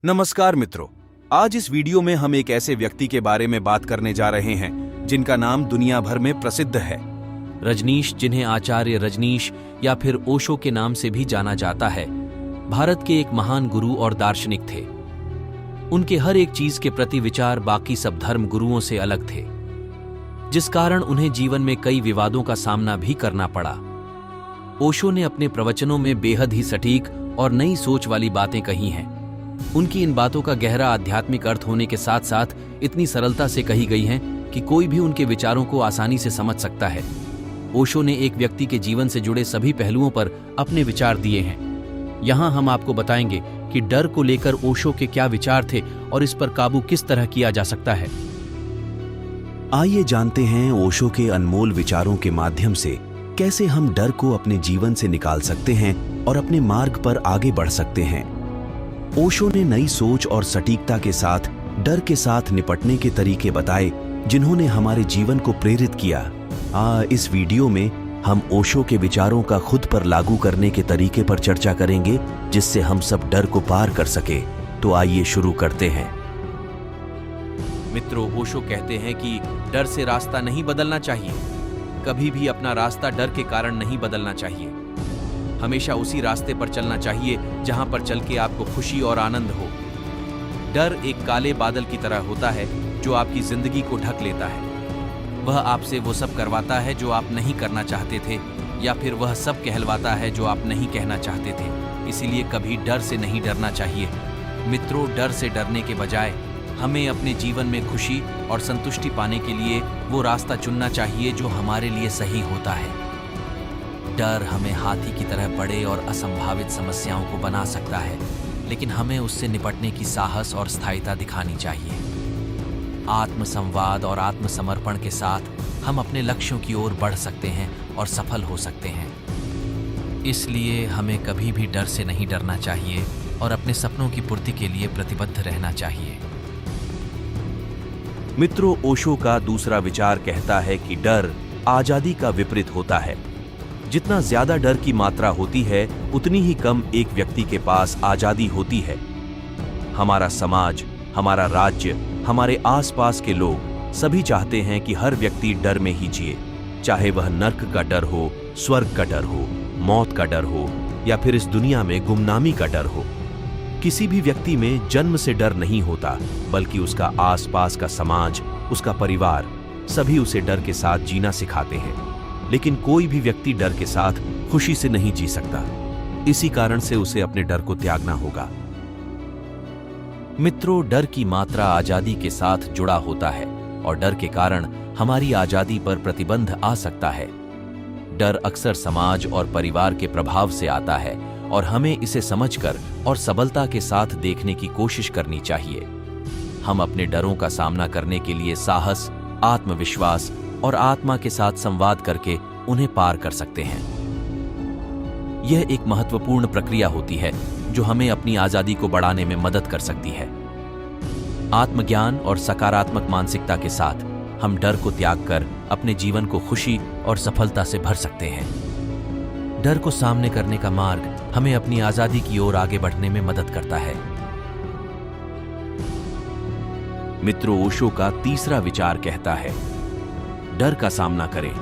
नमस्कार मित्रों, आज इस वीडियो में हम एक ऐसे व्यक्ति के बारे में बात करने जा रहे हैं जिनका नाम दुनिया भर में प्रसिद्ध है। रजनीश, जिन्हें आचार्य रजनीश या फिर ओशो के नाम से भी जाना जाता है, भारत के एक महान गुरु और दार्शनिक थे। उनके हर एक चीज के प्रति विचार बाकी सब धर्म गुरुओं से अलग थे, जिस कारण उन्हें जीवन में कई विवादों का सामना भी करना पड़ा। ओशो ने अपने प्रवचनों में बेहद ही सटीक और नई सोच वाली बातें कही हैं। उनकी इन बातों का गहरा आध्यात्मिक अर्थ होने के साथ साथ इतनी सरलता से कही गई हैं कि कोई भी उनके विचारों को आसानी से समझ सकता है। ओशो ने एक व्यक्ति के जीवन से जुड़े सभी पहलुओं पर अपने विचार दिए हैं। यहाँ हम आपको बताएंगे कि डर को लेकर ओशो के क्या विचार थे और इस पर काबू किस तरह किया जा सकता है। आइए जानते हैं ओशो के अनमोल विचारों के माध्यम से कैसे हम डर को अपने जीवन से निकाल सकते हैं और अपने मार्ग पर आगे बढ़ सकते हैं। ओशो ने नई सोच और सटीकता के साथ डर के साथ निपटने के तरीके बताए, जिन्होंने हमारे जीवन को प्रेरित किया। इस वीडियो में हम ओशो के विचारों का खुद पर लागू करने के तरीके पर चर्चा करेंगे, जिससे हम सब डर को पार कर सके। तो आइए शुरू करते हैं। मित्रों, ओशो कहते हैं कि डर से रास्ता नहीं बदलना चाहिए। कभी भी अपना रास्ता डर के कारण नहीं बदलना चाहिए। हमेशा उसी रास्ते पर चलना चाहिए जहां पर चल के आपको खुशी और आनंद हो। डर एक काले बादल की तरह होता है जो आपकी जिंदगी को ढक लेता है। वह आपसे वो सब करवाता है जो आप नहीं करना चाहते थे, या फिर वह सब कहलवाता है जो आप नहीं कहना चाहते थे। इसीलिए कभी डर से नहीं डरना चाहिए। मित्रों, डर से डरने के बजाय हमें अपने जीवन में खुशी और संतुष्टि पाने के लिए वो रास्ता चुनना चाहिए जो हमारे लिए सही होता है। डर हमें हाथी की तरह बड़े और असंभावित समस्याओं को बना सकता है, लेकिन हमें उससे निपटने की साहस और स्थायिता दिखानी चाहिए। आत्मसंवाद और आत्मसमर्पण के साथ हम अपने लक्ष्यों की ओर बढ़ सकते हैं और सफल हो सकते हैं। इसलिए हमें कभी भी डर से नहीं डरना चाहिए और अपने सपनों की पूर्ति के लिए प्रतिबद्ध रहना चाहिए। मित्रों, ओशो का दूसरा विचार कहता है कि डर आजादी का विपरीत होता है। जितना ज्यादा डर की मात्रा होती है, उतनी ही कम एक व्यक्ति के पास आजादी होती है। हमारा समाज, हमारा राज्य, हमारे आसपास के लोग सभी चाहते हैं कि हर व्यक्ति डर में ही जिए, चाहे वह नर्क का डर हो, स्वर्ग का डर हो, मौत का डर हो, या फिर इस दुनिया में गुमनामी का डर हो। किसी भी व्यक्ति में जन्म से डर नहीं होता, बल्कि उसका आसपास का समाज, उसका परिवार, सभी उसे डर के साथ जीना सिखाते हैं। लेकिन कोई भी व्यक्ति डर के साथ खुशी से नहीं जी सकता। इसी कारण से उसे अपने डर को त्यागना होगा। मित्रों, डर की मात्रा आजादी के साथ जुड़ा होता है और डर के कारण हमारी आजादी पर प्रतिबंध आ सकता है। डर अक्सर समाज और परिवार के प्रभाव से आता है और हमें इसे समझकर और सबलता के साथ देखने की कोशिश करनी चाहिए। हम अपने डरों का सामना करने के लिए साहस, आत्मविश्वास और आत्मा के साथ संवाद करके उन्हें पार कर सकते हैं। यह एक महत्वपूर्ण प्रक्रिया होती है जो हमें अपनी आजादी को बढ़ाने में मदद कर सकती है। आत्मज्ञान और सकारात्मक मानसिकता के साथ हम डर को त्याग कर अपने जीवन को खुशी और सफलता से भर सकते हैं। डर को सामने करने का मार्ग हमें अपनी आजादी की ओर आगे बढ़ने में मदद करता है। मित्रों, ओशो का तीसरा विचार कहता है, डर का सामना करें।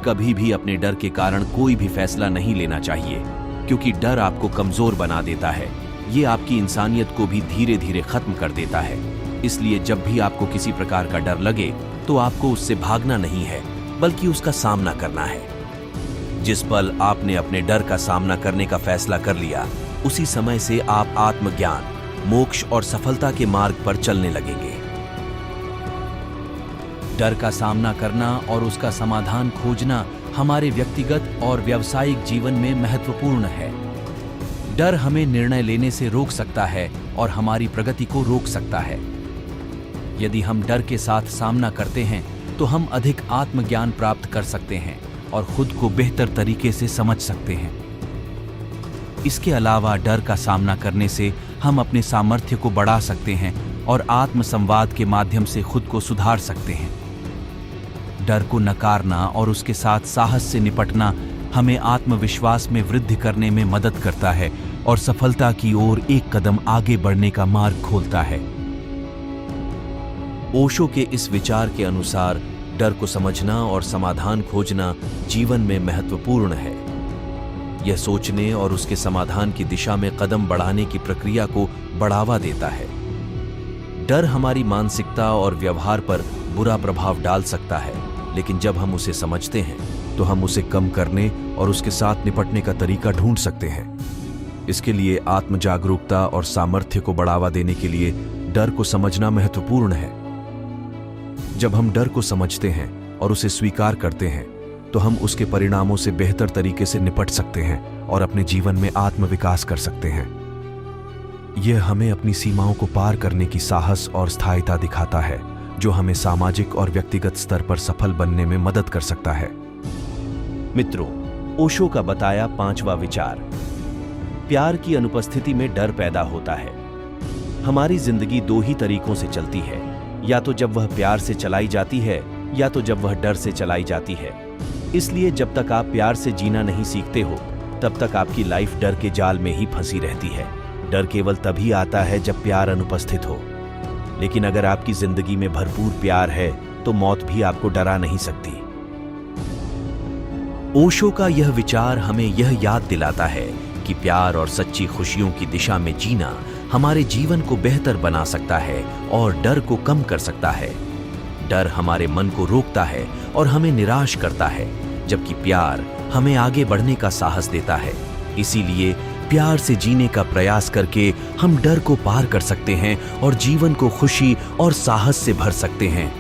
कभी भी अपने डर के कारण कोई भी फैसला नहीं लेना चाहिए, क्योंकि डर आपको कमजोर बना देता है। ये आपकी इंसानियत को भी धीरे धीरे खत्म कर देता है। इसलिए जब भी आपको किसी प्रकार का डर लगे, तो आपको उससे भागना नहीं है, बल्कि उसका सामना करना है। जिस पल आपने अपने डर का सामना करने का फैसला कर लिया, उसी समय से आप आत्मज्ञान, मोक्ष और सफलता के मार्ग पर चलने लगेंगे। डर का सामना करना और उसका समाधान खोजना हमारे व्यक्तिगत और व्यावसायिक जीवन में महत्वपूर्ण है। डर हमें निर्णय लेने से रोक सकता है और हमारी प्रगति को रोक सकता है। यदि हम डर के साथ सामना करते हैं, तो हम अधिक आत्मज्ञान प्राप्त कर सकते हैं और खुद को बेहतर तरीके से समझ सकते हैं। इसके अलावा डर का सामना करने से हम अपने सामर्थ्य को बढ़ा सकते हैं और आत्मसंवाद के माध्यम से खुद को सुधार सकते हैं। डर को नकारना और उसके साथ साहस से निपटना हमें आत्मविश्वास में वृद्धि करने में मदद करता है और सफलता की ओर एक कदम आगे बढ़ने का मार्ग खोलता है। ओशो के इस विचार के अनुसार डर को समझना और समाधान खोजना जीवन में महत्वपूर्ण है। यह सोचने और उसके समाधान की दिशा में कदम बढ़ाने की प्रक्रिया को बढ़ावा देता है। डर हमारी मानसिकता और व्यवहार पर बुरा प्रभाव डाल सकता है, लेकिन जब हम उसे समझते हैं तो हम उसे कम करने और उसके साथ निपटने का तरीका ढूंढ सकते हैं। इसके लिए आत्म जागरूकता और सामर्थ्य को बढ़ावा देने के लिए डर को समझना महत्वपूर्ण है। जब हम डर को समझते हैं और उसे स्वीकार करते हैं तो हम उसके परिणामों से बेहतर तरीके से निपट सकते हैं और अपने जीवन में आत्मविकास कर सकते हैं। यह हमें अपनी सीमाओं को पार करने की साहस और स्थायिता दिखाता है, जो हमें सामाजिक और व्यक्तिगत स्तर पर सफल बनने में मदद कर सकता है। मित्रों, ओशो का बताया 5वां विचार, प्यार की अनुपस्थिति में डर पैदा होता है। हमारी जिंदगी 2 ही तरीकों से चलती है, या तो जब वह प्यार से चलाई जाती है या तो जब वह डर से चलाई जाती है। इसलिए जब तक आप प्यार से जीना नहीं सीखते हो, तब तक आपकी लाइफ डर के जाल में ही फंसी रहती है। डर केवल तभी आता है जब प्यार अनुपस्थित हो, लेकिन अगर आपकी जिंदगी में भरपूर प्यार है तो मौत भी आपको डरा नहीं सकती। ओशो का यह विचार हमें यह याद दिलाता है कि प्यार और सच्ची खुशियों की दिशा में जीना हमारे जीवन को बेहतर बना सकता है और डर को कम कर सकता है। डर हमारे मन को रोकता है और हमें निराश करता है, जबकि प्यार हमें आगे बढ़ने का साहस देता है। इसीलिए प्यार से जीने का प्रयास करके हम डर को पार कर सकते हैं और जीवन को खुशी और साहस से भर सकते हैं।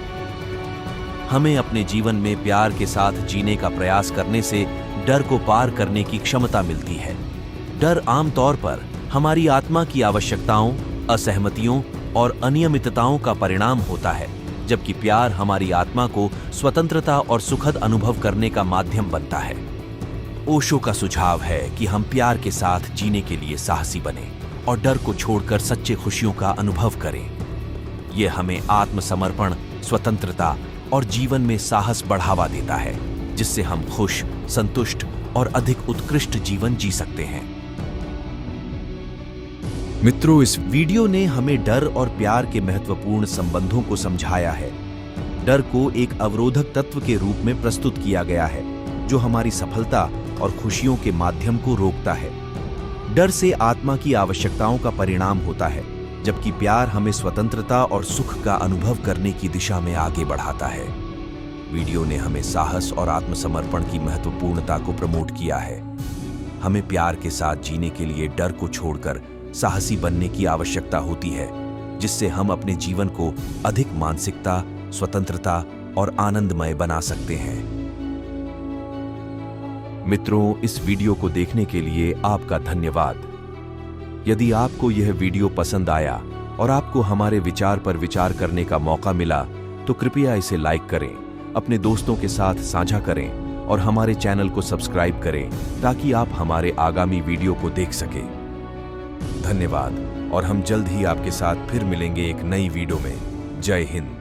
हमें अपने जीवन में प्यार के साथ जीने का प्रयास करने से डर को पार करने की क्षमता मिलती है। डर आमतौर पर हमारी आत्मा की आवश्यकताओं, असहमतियों और अनियमितताओं का परिणाम होता है, जबकि प्यार हमारी आत्मा को स्वतंत्रता और सुखद अनुभव करने का माध्यम बनता है। ओशो का सुझाव है कि हम प्यार के साथ जीने के लिए साहसी बने और डर को छोड़कर सच्चे खुशियों का अनुभव करें। यह हमें आत्मसमर्पण, स्वतंत्रता और जीवन में साहस बढ़ावा देता है, जिससे हम खुश, संतुष्ट और अधिक उत्कृष्ट जीवन जी सकते हैं। मित्रों, इस वीडियो ने हमें डर और प्यार के महत्वपूर्ण संबंधों को समझाया है। डर को एक अवरोधक तत्व के रूप में प्रस्तुत किया गया है, जो हमारी सफलता और खुशियों के माध्यम को रोकता है। डर से आत्मा की आवश्यकताओं का परिणाम होता है, जबकि प्यार हमें स्वतंत्रता और सुख का अनुभव करने की दिशा में आगे बढ़ाता है। वीडियो ने हमें साहस और आत्मसमर्पण की महत्वपूर्णता को प्रमोट किया है। हमें प्यार के साथ जीने के लिए डर को छोड़कर साहसी बनने की आवश्यकता होती है, जिससे हम अपने जीवन को अधिक मानसिकता, स्वतंत्रता और आनंदमय बना सकते हैं। मित्रों, इस वीडियो को देखने के लिए आपका धन्यवाद। यदि आपको यह वीडियो पसंद आया और आपको हमारे विचार पर विचार करने का मौका मिला, तो कृपया इसे लाइक करें, अपने दोस्तों के साथ साझा करें और हमारे चैनल को सब्सक्राइब करें, ताकि आप हमारे आगामी वीडियो को देख सकें। धन्यवाद, और हम जल्द ही आपके साथ फिर मिलेंगे एक नई वीडियो में। जय हिंद।